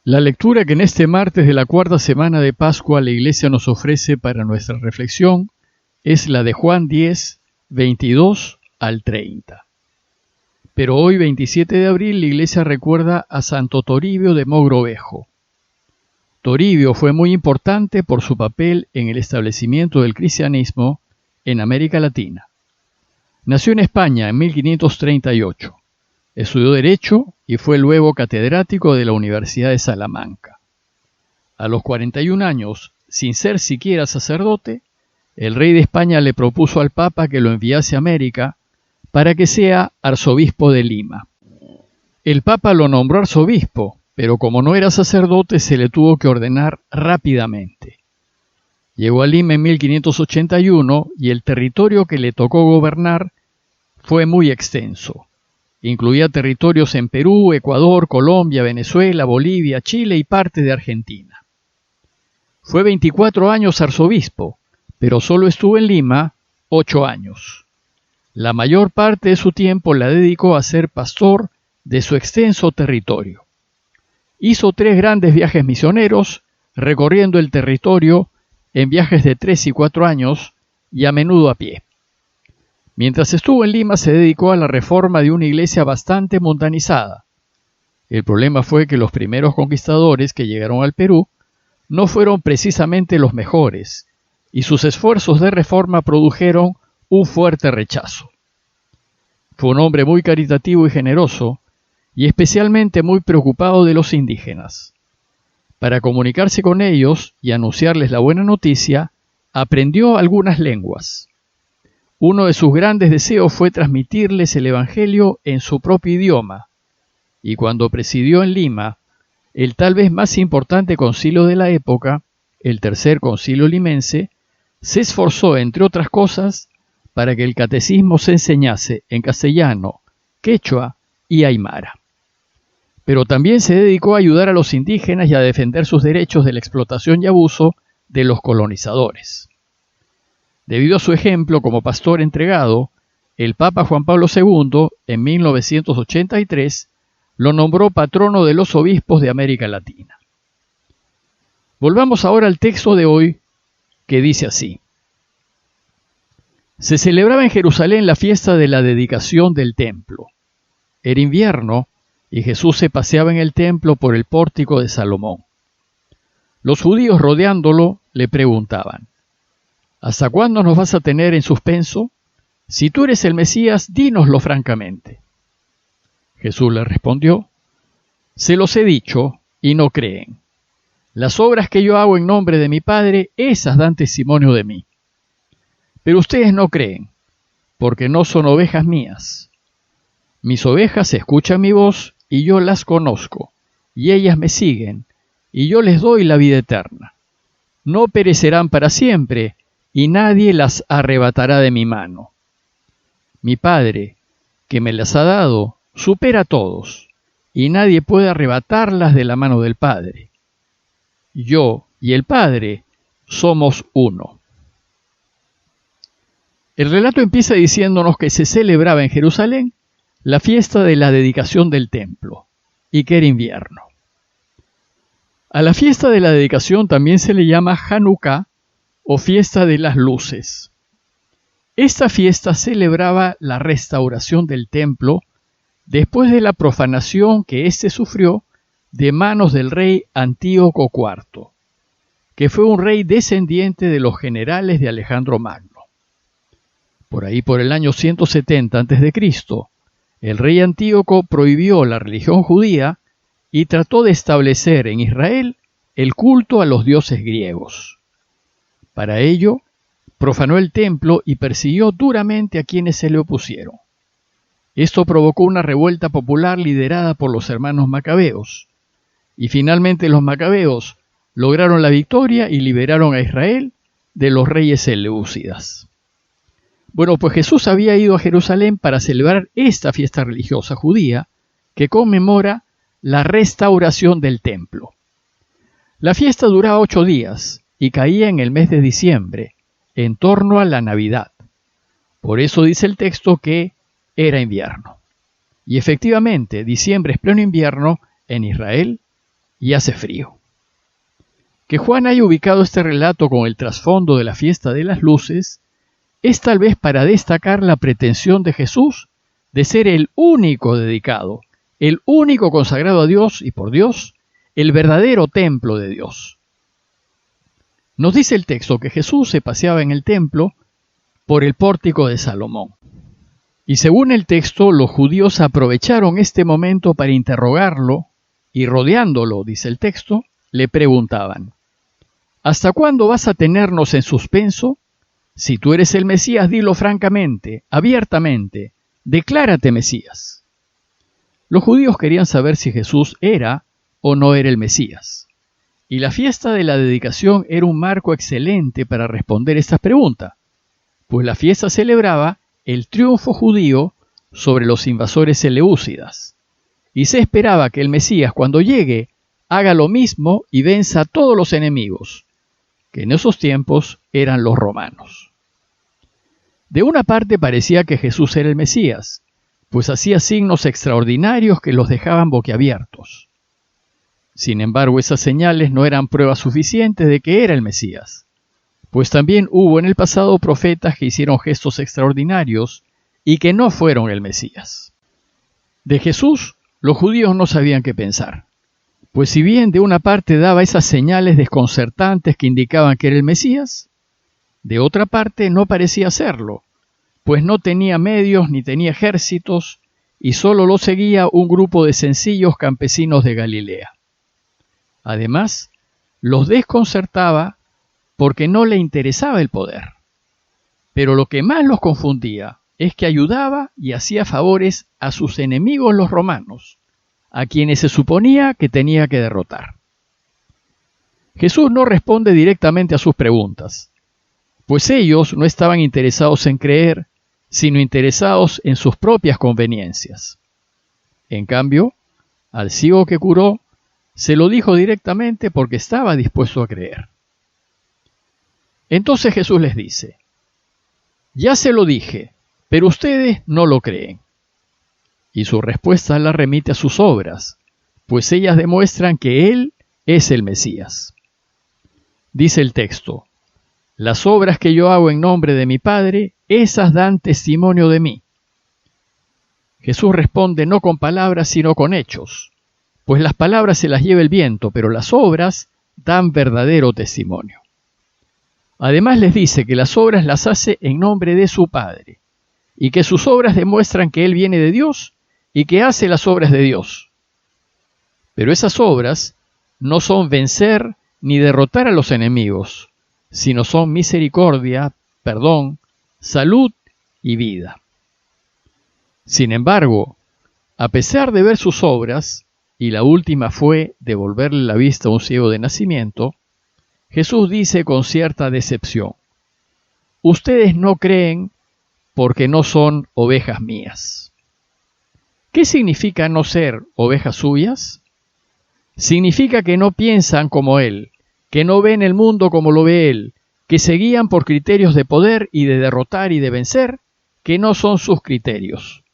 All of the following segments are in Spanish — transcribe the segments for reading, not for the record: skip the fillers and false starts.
La lectura que en este martes de la cuarta semana de Pascua la Iglesia nos ofrece para nuestra reflexión es la de Juan 10, 22 al 30. Pero hoy, 27 de abril, la Iglesia recuerda a Santo Toribio de Mogrovejo. Toribio fue muy importante por su papel en el establecimiento del cristianismo en América Latina. Nació en España en 1538. Estudió Derecho y fue luego catedrático de la Universidad de Salamanca. A los 41 años, sin ser siquiera sacerdote, el rey de España le propuso al Papa que lo enviase a América para que sea arzobispo de Lima. El Papa lo nombró arzobispo, pero como no era sacerdote se le tuvo que ordenar rápidamente. Llegó a Lima en 1581 y el territorio que le tocó gobernar fue muy extenso. Incluía territorios en Perú, Ecuador, Colombia, Venezuela, Bolivia, Chile y parte de Argentina. Fue 24 años arzobispo, pero solo estuvo en Lima 8 años. La mayor parte de su tiempo la dedicó a ser pastor de su extenso territorio. Hizo 3 grandes viajes misioneros, recorriendo el territorio en viajes de 3 y 4 años y a menudo a pie. Mientras estuvo en Lima se dedicó a la reforma de una iglesia bastante mundanizada. El problema fue que los primeros conquistadores que llegaron al Perú no fueron precisamente los mejores, y sus esfuerzos de reforma produjeron un fuerte rechazo. Fue un hombre muy caritativo y generoso, y especialmente muy preocupado de los indígenas. Para comunicarse con ellos y anunciarles la buena noticia, aprendió algunas lenguas. Uno de sus grandes deseos fue transmitirles el Evangelio en su propio idioma, y cuando presidió en Lima el tal vez más importante concilio de la época, el Tercer Concilio Limense, se esforzó, entre otras cosas, para que el catecismo se enseñase en castellano, quechua y aymara. Pero también se dedicó a ayudar a los indígenas y a defender sus derechos de la explotación y abuso de los colonizadores. Debido a su ejemplo como pastor entregado, el Papa Juan Pablo II, en 1983, lo nombró patrono de los obispos de América Latina. Volvamos ahora al texto de hoy, que dice así. Se celebraba en Jerusalén la fiesta de la dedicación del templo. Era invierno y Jesús se paseaba en el templo por el pórtico de Salomón. Los judíos rodeándolo le preguntaban: ¿hasta cuándo nos vas a tener en suspenso? Si tú eres el Mesías, dínoslo francamente. Jesús le respondió: se los he dicho y no creen. Las obras que yo hago en nombre de mi Padre, esas dan testimonio de mí. Pero ustedes no creen, porque no son ovejas mías. Mis ovejas escuchan mi voz y yo las conozco, y ellas me siguen, y yo les doy la vida eterna. No perecerán para siempre, y nadie las arrebatará de mi mano. Mi Padre, que me las ha dado, supera a todos, y nadie puede arrebatarlas de la mano del Padre. Yo y el Padre somos uno. El relato empieza diciéndonos que se celebraba en Jerusalén la fiesta de la dedicación del templo, y que era invierno. A la fiesta de la dedicación también se le llama Hanukkah, o fiesta de las luces. Esta fiesta celebraba la restauración del templo después de la profanación que éste sufrió de manos del rey Antíoco IV, que fue un rey descendiente de los generales de Alejandro Magno. Por ahí por el año 170 a.C., el rey Antíoco prohibió la religión judía y trató de establecer en Israel el culto a los dioses griegos. Para ello, profanó el templo y persiguió duramente a quienes se le opusieron. Esto provocó una revuelta popular liderada por los hermanos macabeos, y finalmente los macabeos lograron la victoria y liberaron a Israel de los reyes seleucidas. Bueno, pues Jesús había ido a Jerusalén para celebrar esta fiesta religiosa judía que conmemora la restauración del templo. La fiesta duraba 8 días y caía en el mes de diciembre, en torno a la Navidad. Por eso dice el texto que era invierno. Y efectivamente, diciembre es pleno invierno en Israel y hace frío. Que Juan haya ubicado este relato con el trasfondo de la fiesta de las luces es tal vez para destacar la pretensión de Jesús de ser el único dedicado, el único consagrado a Dios y por Dios, el verdadero templo de Dios. Nos dice el texto que Jesús se paseaba en el templo por el pórtico de Salomón. Y según el texto, los judíos aprovecharon este momento para interrogarlo y rodeándolo, dice el texto, le preguntaban: ¿hasta cuándo vas a tenernos en suspenso? Si tú eres el Mesías, dilo francamente, abiertamente, declárate Mesías. Los judíos querían saber si Jesús era o no era el Mesías. Y la fiesta de la dedicación era un marco excelente para responder estas preguntas, pues la fiesta celebraba el triunfo judío sobre los invasores seleucidas. Y se esperaba que el Mesías, cuando llegue, haga lo mismo y venza a todos los enemigos, que en esos tiempos eran los romanos. De una parte parecía que Jesús era el Mesías, pues hacía signos extraordinarios que los dejaban boquiabiertos. Sin embargo, esas señales no eran pruebas suficientes de que era el Mesías, pues también hubo en el pasado profetas que hicieron gestos extraordinarios y que no fueron el Mesías. De Jesús, los judíos no sabían qué pensar, pues si bien de una parte daba esas señales desconcertantes que indicaban que era el Mesías, de otra parte no parecía serlo, pues no tenía medios ni tenía ejércitos y solo lo seguía un grupo de sencillos campesinos de Galilea. Además, los desconcertaba porque no le interesaba el poder. Pero lo que más los confundía es que ayudaba y hacía favores a sus enemigos los romanos, a quienes se suponía que tenía que derrotar. Jesús no responde directamente a sus preguntas, pues ellos no estaban interesados en creer, sino interesados en sus propias conveniencias. En cambio, al ciego que curó, se lo dijo directamente porque estaba dispuesto a creer. Entonces Jesús les dice: ya se lo dije, pero ustedes no lo creen. Y su respuesta la remite a sus obras, pues ellas demuestran que Él es el Mesías. Dice el texto: las obras que yo hago en nombre de mi Padre, esas dan testimonio de mí. Jesús responde no con palabras, sino con hechos, pues las palabras se las lleva el viento, pero las obras dan verdadero testimonio. Además les dice que las obras las hace en nombre de su Padre, y que sus obras demuestran que Él viene de Dios y que hace las obras de Dios. Pero esas obras no son vencer ni derrotar a los enemigos, sino son misericordia, perdón, salud y vida. Sin embargo, a pesar de ver sus obras, y la última fue devolverle la vista a un ciego de nacimiento, Jesús dice con cierta decepción: ustedes no creen porque no son ovejas mías. ¿Qué significa no ser ovejas suyas? Significa que no piensan como Él, que no ven el mundo como lo ve Él, que se guían por criterios de poder y de derrotar y de vencer, que no son sus criterios.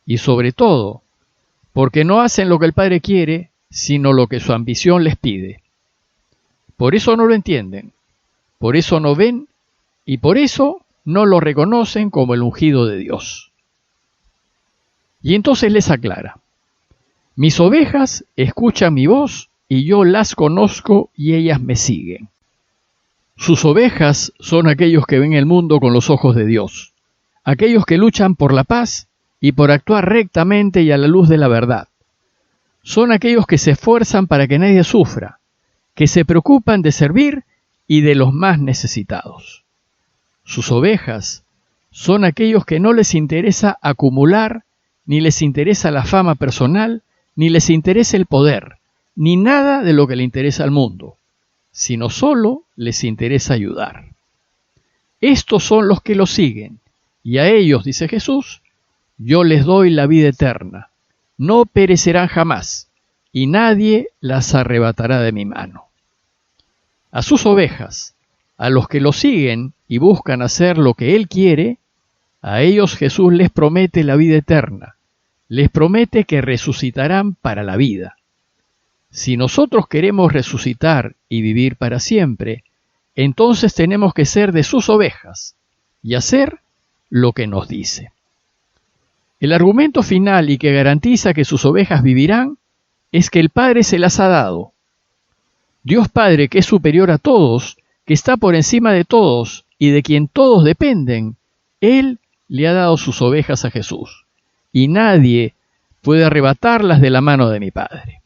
Y sobre todo, porque no hacen lo que el Padre quiere, sino lo que su ambición les pide. Por eso no lo entienden, por eso no ven y por eso no lo reconocen como el ungido de Dios. Y entonces les aclara: mis ovejas escuchan mi voz y yo las conozco y ellas me siguen. Sus ovejas son aquellos que ven el mundo con los ojos de Dios, aquellos que luchan por la paz y por actuar rectamente y a la luz de la verdad. Son aquellos que se esfuerzan para que nadie sufra, que se preocupan de servir y de los más necesitados. Sus ovejas son aquellos que no les interesa acumular, ni les interesa la fama personal, ni les interesa el poder, ni nada de lo que le interesa al mundo, sino solo les interesa ayudar. Estos son los que lo siguen, y a ellos, dice Jesús, yo les doy la vida eterna, no perecerán jamás, y nadie las arrebatará de mi mano. A sus ovejas, a los que lo siguen y buscan hacer lo que Él quiere, a ellos Jesús les promete la vida eterna, les promete que resucitarán para la vida. Si nosotros queremos resucitar y vivir para siempre, entonces tenemos que ser de sus ovejas y hacer lo que nos dice. El argumento final y que garantiza que sus ovejas vivirán es que el Padre se las ha dado. Dios Padre, que es superior a todos, que está por encima de todos y de quien todos dependen, Él le ha dado sus ovejas a Jesús, y nadie puede arrebatarlas de la mano de mi Padre.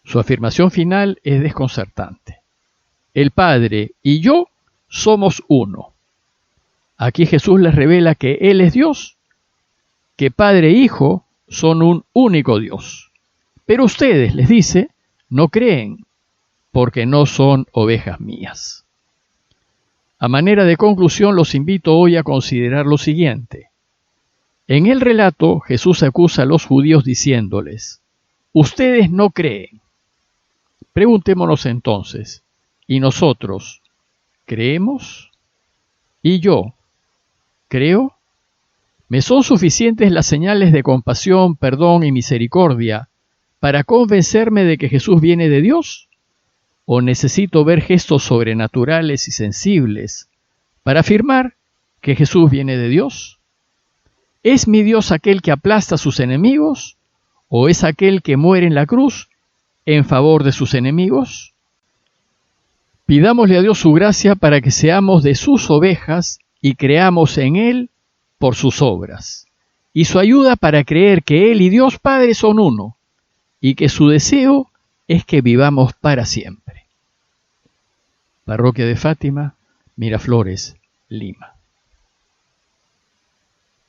Su afirmación final es desconcertante. El Padre y yo somos uno. Aquí Jesús les revela que Él es Dios, que Padre e Hijo son un único Dios. Pero ustedes, les dice, no creen, porque no son ovejas mías. A manera de conclusión, los invito hoy a considerar lo siguiente. En el relato, Jesús acusa a los judíos diciéndoles, ustedes no creen. Preguntémonos entonces, ¿y nosotros creemos? ¿Y yo creo? ¿Me son suficientes las señales de compasión, perdón y misericordia para convencerme de que Jesús viene de Dios? ¿O necesito ver gestos sobrenaturales y sensibles para afirmar que Jesús viene de Dios? ¿Es mi Dios aquel que aplasta a sus enemigos? ¿O es aquel que muere en la cruz en favor de sus enemigos? Pidámosle a Dios su gracia para que seamos de sus ovejas y creamos en Él por sus obras, y su ayuda para creer que Él y Dios Padre son uno, y que su deseo es que vivamos para siempre. Parroquia de Fátima, Miraflores, Lima.